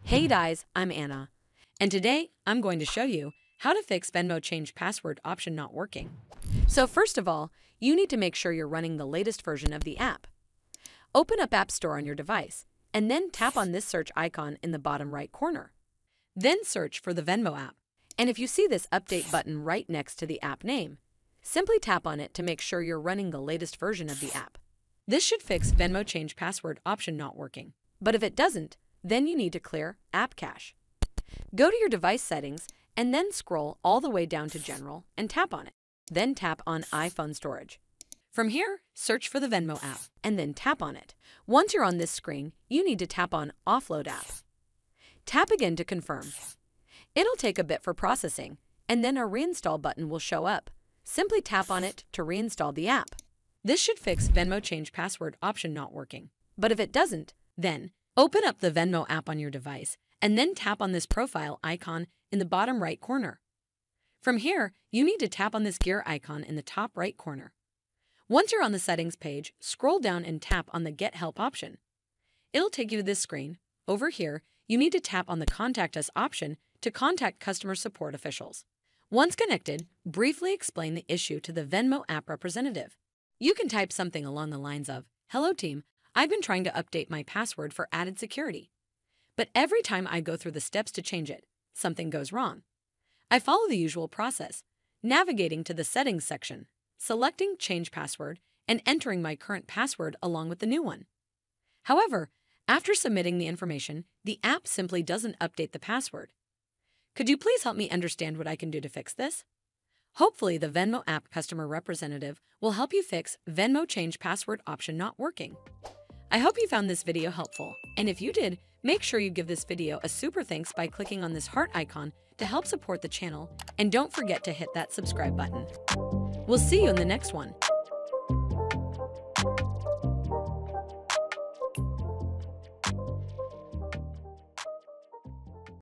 Hey guys, I'm Anna, and today I'm going to show you how to fix Venmo change password option not working. So first of all, you need to make sure you're running the latest version of the app. Open up App Store on your device, and then tap on this search icon in the bottom right corner. Then search for the Venmo app, and if you see this update button right next to the app name, simply tap on it to make sure you're running the latest version of the app. This should fix Venmo change password option not working, but if it doesn't, then you need to clear App Cache. Go to your device settings and then scroll all the way down to General and tap on it. Then tap on iPhone Storage. From here, search for the Venmo app and then tap on it. Once you're on this screen, you need to tap on Offload App. Tap again to confirm. It'll take a bit for processing, and then a reinstall button will show up. Simply tap on it to reinstall the app. This should fix Venmo change password option not working. But if it doesn't, then open up the Venmo app on your device and then tap on this profile icon in the bottom right corner. From here, you need to tap on this gear icon in the top right corner. Once you're on the settings page, scroll down and tap on the Get Help option. It'll take you to this screen. Over here, you need to tap on the Contact Us option to contact customer support officials. Once connected, briefly explain the issue to the Venmo app representative. You can type something along the lines of, "Hello team, I've been trying to update my password for added security. But every time I go through the steps to change it, something goes wrong. I follow the usual process, navigating to the Settings section, selecting Change Password, and entering my current password along with the new one. However, after submitting the information, the app simply doesn't update the password. Could you please help me understand what I can do to fix this?" Hopefully, the Venmo app customer representative will help you fix Venmo change password option not working. I hope you found this video helpful, and if you did, make sure you give this video a super thanks by clicking on this heart icon to help support the channel, and don't forget to hit that subscribe button. We'll see you in the next one.